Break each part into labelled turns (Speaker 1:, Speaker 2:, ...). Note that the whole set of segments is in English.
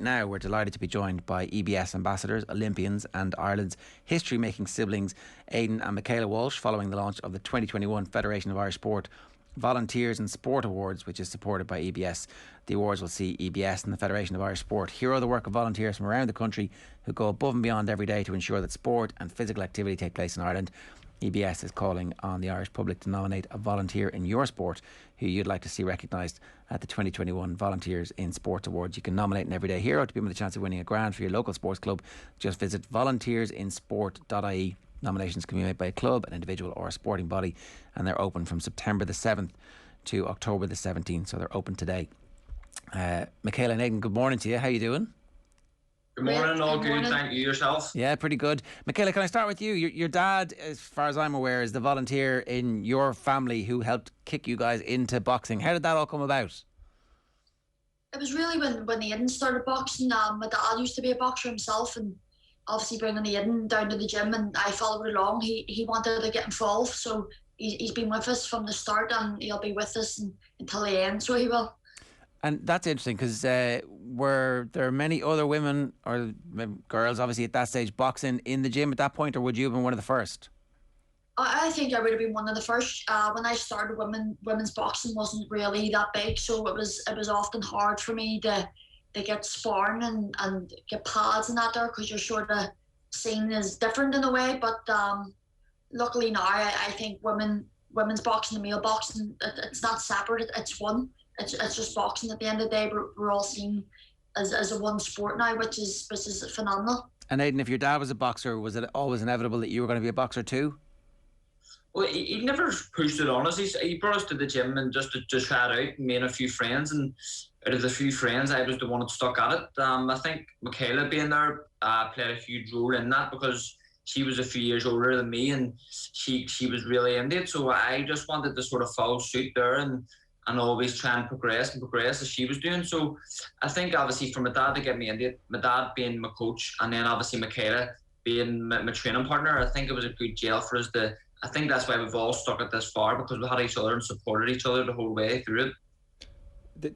Speaker 1: Now we're delighted to be joined by EBS ambassadors, Olympians and Ireland's history-making siblings Aidan and Michaela Walsh following the launch of the 2021 Federation of Irish Sport Volunteers in Sport Awards, which is supported by EBS. The awards will see EBS and the Federation of Irish Sport hero the work of volunteers from around the country who go above and beyond every day to ensure that sport and physical activity take place in Ireland. EBS is calling on the Irish public to nominate a volunteer in your sport who you'd like to see recognised at the 2021 Volunteers in Sports Awards. You can nominate an everyday hero to be with a chance of winning a grand for your local sports club. Just visit volunteersinsport.ie. Nominations can be made by a club, an individual or a sporting body, and they're open from September the 7th to October the 17th, so they're open today. Michaela and Aidan, good morning to you. How are you doing?
Speaker 2: Good morning, all good, thank you. Yourself?
Speaker 1: Yeah, pretty good. Michaela, can I start with you? Your dad, as far as I'm aware, is the volunteer in your family who helped kick you guys into boxing. How did that all come about?
Speaker 3: It was really when Aidan started boxing. My dad used to be a boxer himself, and obviously bringing Aidan down to the gym, and I followed along. He wanted to get involved, so he's been with us from the start, and he'll be with us until the end, so he will.
Speaker 1: And that's interesting because were there many other women or girls, obviously at that stage, boxing in the gym at that point, or would you have been one of the first?
Speaker 3: I think I would have been one of the first. When I started, women's boxing wasn't really that big, so it was often hard for me to get sparring and get pads and that there, because you're sort of seen as different in a way. But luckily now, I think women's boxing and male boxing, it's not separate. It's one. It's just boxing at the end of the day. We're all seen as a one sport now, which is phenomenal.
Speaker 1: And Aidan, if your dad was a boxer, was it always inevitable that you were going to be a boxer too?
Speaker 2: Well, he never pushed it on us. He brought us to the gym and just to try it out, me and a few friends. And out of the few friends, I was the one that stuck at it. I think Michaela being there played a huge role in that, because she was a few years older than me, and she was really into it. So I just wanted to sort of follow suit there and always try and progress as she was doing. So I think obviously for my dad to get me into it, my dad being my coach, and then obviously Michaela being my training partner, I think it was a good gel for us to. I think that's why we've all stuck it this far, because we had each other and supported each other the whole way through it.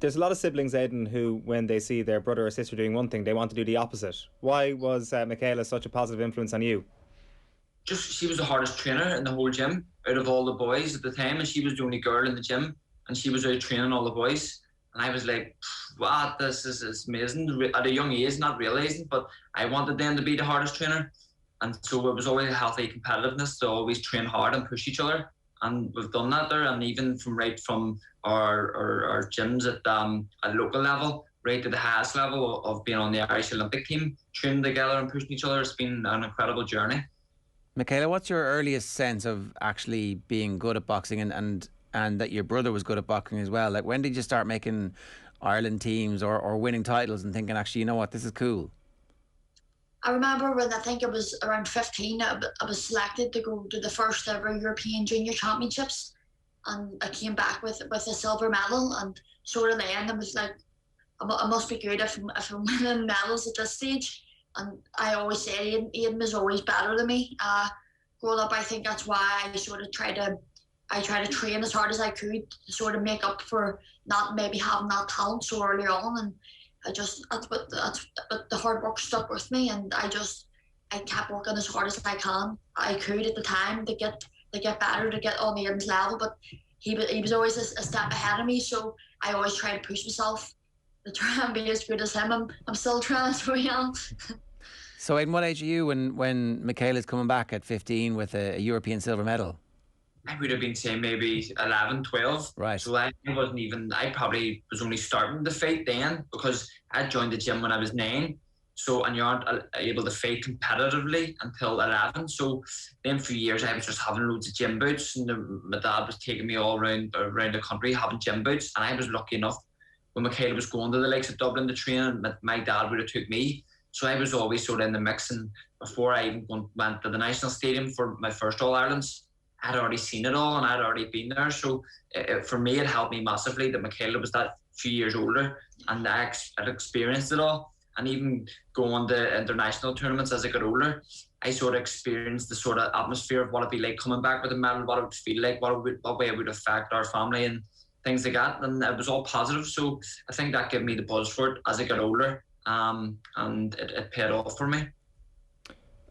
Speaker 4: There's a lot of siblings, Aidan, who when they see their brother or sister doing one thing, they want to do the opposite. Why was Michaela such a positive influence on you?
Speaker 2: Just, she was the hardest trainer in the whole gym out of all the boys at the time, and she was the only girl in the gym, and she was out training all the boys. And I was like, wow, this is amazing. At a young age, not realising, but I wanted them to be the hardest trainer. And so it was always a healthy competitiveness to always train hard and push each other. And we've done that there. And even from our gyms at local level, right to the highest level of being on the Irish Olympic team, training together and pushing each other, it's been an incredible journey.
Speaker 1: Michaela, what's your earliest sense of actually being good at boxing and that your brother was good at boxing as well? Like, when did you start making Ireland teams or winning titles and thinking, actually, you know what, this is cool?
Speaker 3: I remember when I think it was around 15, I was selected to go to the first ever European Junior Championships, and I came back with a silver medal. And sort of then I was like, I must be good if I'm winning medals at this stage. And I always say Aidan was always better than me. Growing up, I think that's why I sort of try to train as hard as I could to sort of make up for not maybe having that talent so early on. And but the hard work stuck with me, and I kept working as hard as I could at the time to get better, to get on Aidan's level. But he was always a step ahead of me, so I always try to push myself to try and be as good as him. I'm still trying as well.
Speaker 1: So Aidan, what age are you when Michaela's coming back at 15 with a European silver medal?
Speaker 2: I would have been saying maybe 11, 12.
Speaker 1: Right.
Speaker 2: So I probably was only starting to fight then, because I joined the gym when I was 9. So, and you aren't able to fight competitively until 11. So then for years I was just having loads of gym boots, and my dad was taking me all around the country having gym boots. And I was lucky enough when Michaela was going to the likes of Dublin to train, my dad would have took me. So I was always sort of in the mix. And before I even went to the National Stadium for my first All-Irelands, I'd already seen it all and I'd already been there. So for me, it helped me massively that Michaela was that few years older, and I'd experienced it all. And even going to international tournaments as I got older, I sort of experienced the sort of atmosphere of what it'd be like coming back with a medal, what it would feel like, what way it would affect our family and things like that. And it was all positive. So I think that gave me the buzz for it as I got older. and it paid off for me.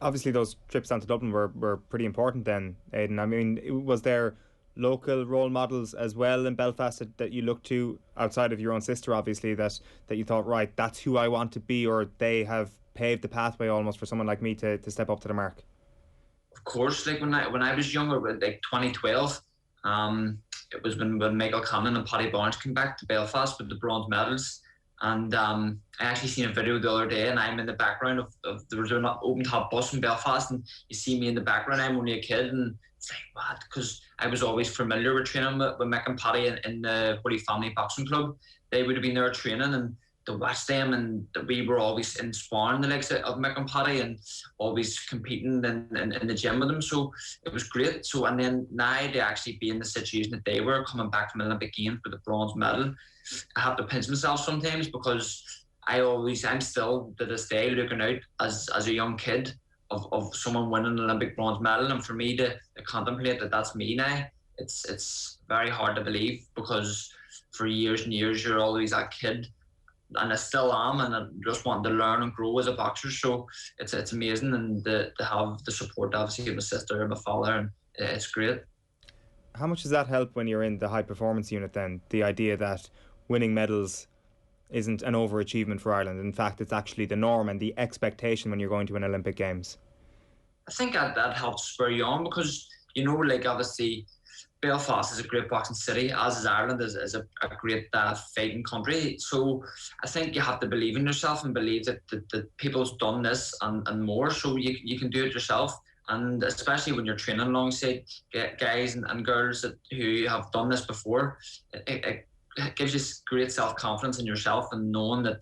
Speaker 4: Obviously, those trips down to Dublin were pretty important then, Aidan. I mean, was there local role models as well in Belfast that you looked to outside of your own sister, obviously, that you thought, right, that's who I want to be, or they have paved the pathway almost for someone like me to step up to the mark?
Speaker 2: Of course, like when I was younger, like 2012, it was when Michael Cannon and Paddy Barnes came back to Belfast with the bronze medals. And I actually seen a video the other day, and I'm in the background of there was an open top bus in Belfast, and you see me in the background. I'm only a kid, and it's like, what? Because I was always familiar with training with Mick and Paddy in the Woody Family Boxing Club. They would have been there training, and to watch them, and we were always in sparring the likes of Mick and Paddy, and always competing in the gym with them. So it was great. So, and then now to actually be in the situation that they were, coming back from Olympic Games with a bronze medal, I have to pinch myself sometimes, because I'm still to this day looking out as a young kid of someone winning an Olympic bronze medal, and for me to contemplate that that's me now, it's very hard to believe, because for years and years you're always that kid, and I still am, and I just want to learn and grow as a boxer. So it's amazing, and to have the support, obviously, of my sister and my father, and it's great.
Speaker 4: How much does that help when you're in the high performance unit then? The idea that winning medals isn't an overachievement for Ireland. In fact, it's actually the norm and the expectation when you're going to an Olympic Games.
Speaker 2: I think that helps spur you on, because, like, obviously Belfast is a great boxing city, as is Ireland, is a great fighting country. So I think you have to believe in yourself and believe that people's done this and more, so you can do it yourself. And especially when you're training alongside guys and girls who have done this before, it gives you great self-confidence in yourself, and knowing that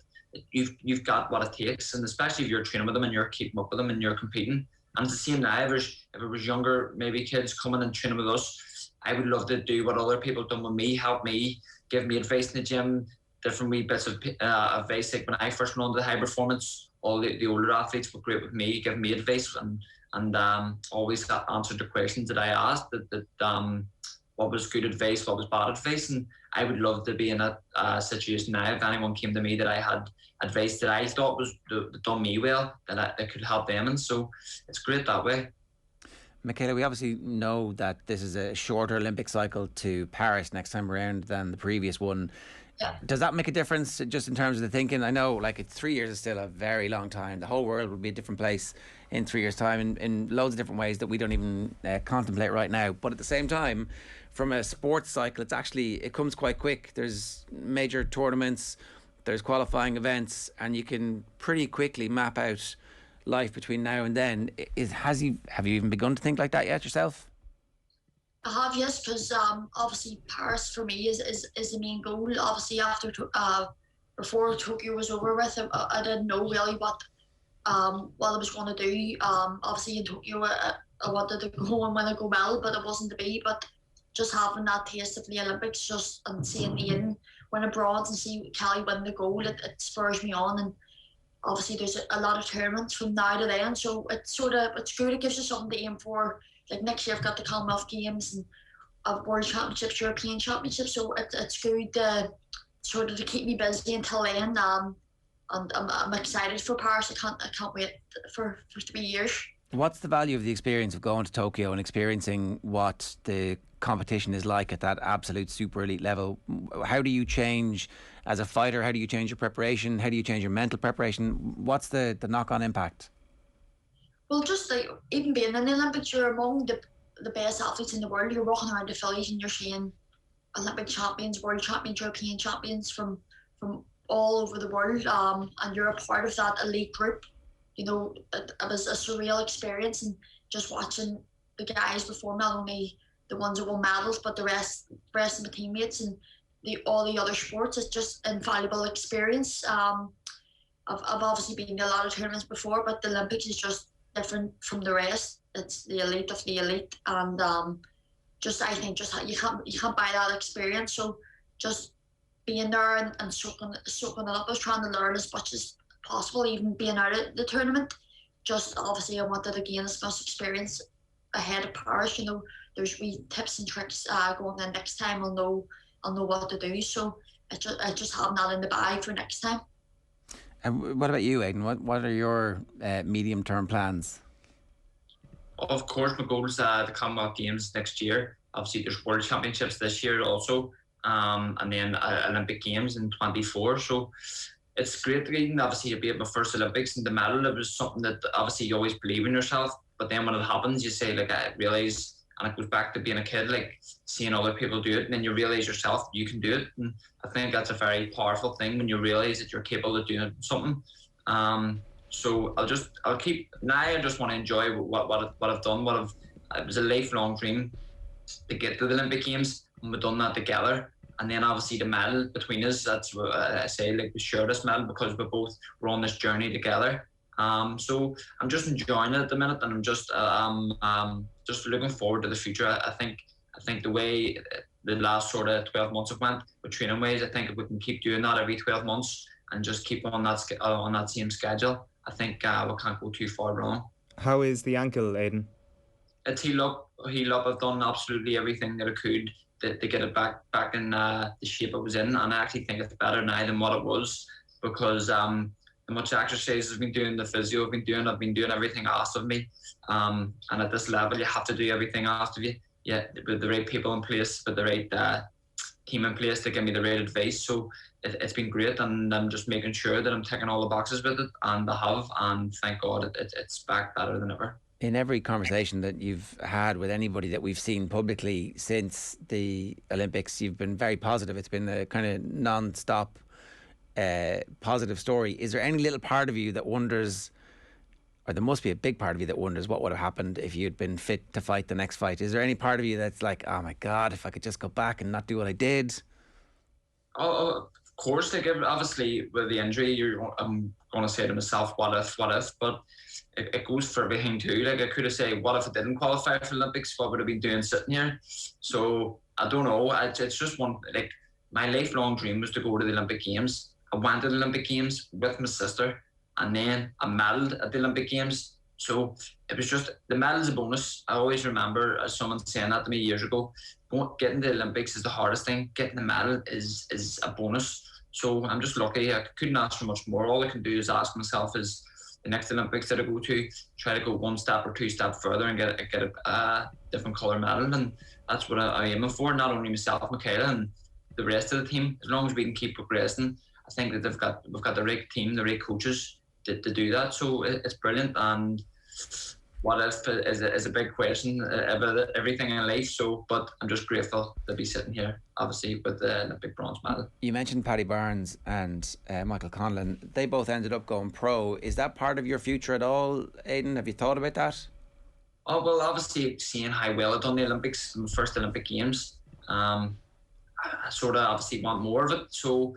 Speaker 2: you've got what it takes. And especially if you're training with them and you're keeping up with them and you're competing. And it's the same now. If it was younger, maybe kids coming and training with us, I would love to do what other people have done with me, help me, give me advice in the gym, different wee bits of advice. Like when I first went on to the high performance, all the older athletes were great with me, giving me advice, and always answered the questions that I asked, that what was good advice, what was bad advice. And I would love to be in a situation now, if anyone came to me that I had advice that I thought was done me well, that could help them. And so it's great that way.
Speaker 1: Michaela, we obviously know that this is a shorter Olympic cycle to Paris next time around than the previous one.
Speaker 3: Yeah.
Speaker 1: Does that make a difference just in terms of the thinking? I know, like, 3 years is still a very long time. The whole world will be a different place in 3 years' time in loads of different ways that we don't even contemplate right now. But at the same time, from a sports cycle, it comes quite quick. There's major tournaments, there's qualifying events, and you can pretty quickly map out life between now and then. Have you even begun to think like that yet yourself?
Speaker 3: I have, yes, because obviously Paris for me is the main goal. Obviously before Tokyo was over with, I didn't know really what I was going to do. Obviously in Tokyo I wanted to go and win a gold medal, but it wasn't to be. But just having that taste of the Olympics, and seeing Aidan win a bronze and see Kelly win the gold, it spurs me on. And obviously there's a lot of tournaments from now to then, so it's good. It gives you something to aim for. Like next year I've got the Commonwealth Games and World Championships, European Championships, so it's good to keep me busy until then. And I'm excited for Paris. I can't wait for 3 years.
Speaker 1: What's the value of the experience of going to Tokyo and experiencing what the competition is like at that absolute super elite level? How do you change as a fighter? How do you change your preparation? How do you change your mental preparation? What's the knock-on impact?
Speaker 3: Well, just like even being in the Olympics, you're among the best athletes in the world. You're walking around the Phillies and you're seeing Olympic champions, world champions, European champions from all over the world, and you're a part of that elite group. It was a surreal experience, and just watching the guys perform, not only the ones that won medals, but the rest of my teammates and all the other sports. It's just an invaluable experience. I've obviously been to a lot of tournaments before, but the Olympics is just different from the rest. It's the elite of the elite, and I think you can't buy that experience. So just being there and soaking it up. I was trying to learn as much as possible, even being out of the tournament. Just obviously I wanted to gain as much experience ahead of Paris. There's wee tips and tricks going in next time. I'll know what to do. So I just having that in the bag for next time.
Speaker 1: And what about you, Aidan? What are your medium-term plans?
Speaker 2: Of course, my goal is the Commonwealth Games next year. Obviously, there's World Championships this year also, and then Olympic Games in 24. So it's great to obviously be at my first Olympics, and the medal, it was something that obviously you always believe in yourself, but then when it happens, you say, like, I realise, and it goes back to being a kid, like seeing other people do it, and then you realise yourself you can do it. And I think that's a very powerful thing when you realise that you're capable of doing something. So I just want to enjoy what I've done. It was a lifelong dream to get to the Olympic Games, and we've done that together. And then obviously the medal between us, that's what I say, like, we share this medal because we're on this journey together. So I'm just enjoying it at the minute, and I'm just looking forward to the future. I think the way the last sort of 12 months have went with training ways, I think if we can keep doing that every 12 months and just keep on that same schedule, I think we can't go too far wrong.
Speaker 4: How is the ankle, Aidan?
Speaker 2: It's heal up. I've done absolutely everything that I could to get it back in the shape it was in, and I actually think it's better now than what it was, because the much exercise I've been doing, the physio I've been doing everything asked of me, and at this level you have to do everything asked of you. Yeah, with the right people in place, with the right team in place to give me the right advice. So it's been great, and I'm just making sure that I'm ticking all the boxes with it, and I have, and thank God it's back better than ever.
Speaker 1: In every conversation that you've had with anybody that we've seen publicly since the Olympics, you've been very positive. It's been a kind of non-stop positive story. Is there any little part of you that wonders, or there must be a big part of you that wonders, what would have happened if you'd been fit to fight the next fight? Is there any part of you that's like, oh my God, if I could just go back and not do what I did?
Speaker 2: Oh, of course, like, obviously with the injury, I'm going to say to myself, what if? But it goes for everything too. Like, I could have said, what if I didn't qualify for Olympics? What would I been doing sitting here? So I don't know. It's just one, like, my lifelong dream was to go to the Olympic Games. I went to the Olympic Games with my sister, and then I medalled at the Olympic Games. So it was just, the medal's a bonus. I always remember someone saying that to me years ago. Getting to the Olympics is the hardest thing. Getting the medal is a bonus. So I'm just lucky. I couldn't ask for much more. All I can do is ask myself, is the next Olympics that I go to, try to go one step or two steps further and get a different colour medal. And that's what I'm aiming for. Not only myself, Michaela, and the rest of the team. As long as we can keep progressing, I think that we've got the right team, the right coaches to do that. So it's brilliant. And what if is a big question about everything in life. So, but I'm just grateful to be sitting here, obviously, with the Olympic bronze medal.
Speaker 1: You mentioned Paddy Barnes and Michael Conlon. They both ended up going pro. Is that part of your future at all, Aidan? Have you thought about that?
Speaker 2: Oh, well, obviously, seeing how well I've done the Olympics, my first Olympic Games, I sort of obviously want more of it. So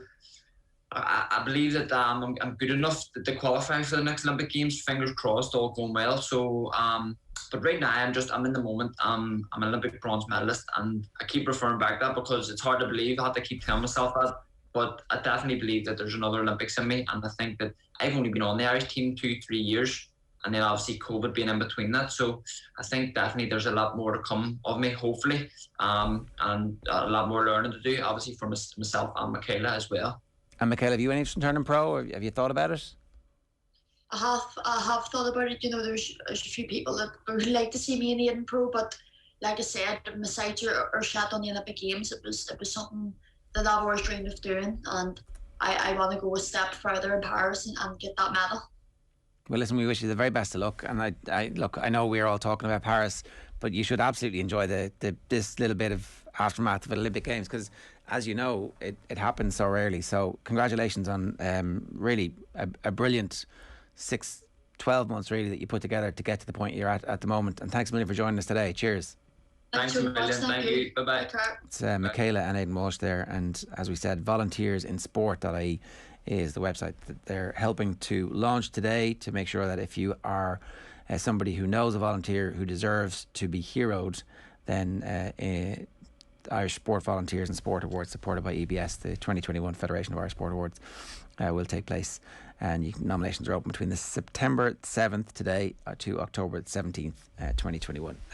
Speaker 2: I believe that I'm good enough to qualify for the next Olympic Games. Fingers crossed, all going well. So, but right now I'm in the moment. I'm an Olympic bronze medalist, and I keep referring back to that because it's hard to believe. I have to keep telling myself that, but I definitely believe that there's another Olympics in me, and I think that I've only been on the Irish team 2-3 years, and then obviously COVID being in between that. So I think definitely there's a lot more to come of me, hopefully, and a lot more learning to do, obviously, for myself and Michaela as well.
Speaker 1: And Michaela, have you any interest in turning pro, or have you thought about it?
Speaker 3: I have thought about it. You know, there's a few people that would like to see me in Aidan pro, but like I said, my sights are set on the Olympic Games. It was something that I've always dreamed of doing, and I want to go a step further in Paris and get that medal.
Speaker 1: Well, listen, we wish you the very best of luck. And I know we're all talking about Paris, but you should absolutely enjoy this little bit of aftermath of the Olympic Games, because, as you know, it happens so rarely. So congratulations on really a brilliant 12 months really that you put together to get to the point you're at the moment. And thanks a million for joining us today. Cheers.
Speaker 2: Thanks a million. Thank you. Bye-bye.
Speaker 1: It's Michaela and Aidan Walsh there. And as we said, volunteersinsport.ie is the website that they're helping to launch today, to make sure that if you are somebody who knows a volunteer who deserves to be heroed, then Irish Sport Volunteers and Sport Awards, supported by EBS, the 2021 Federation of Irish Sport Awards, will take place. And nominations are open between the September 7th today to October 17th, 2021.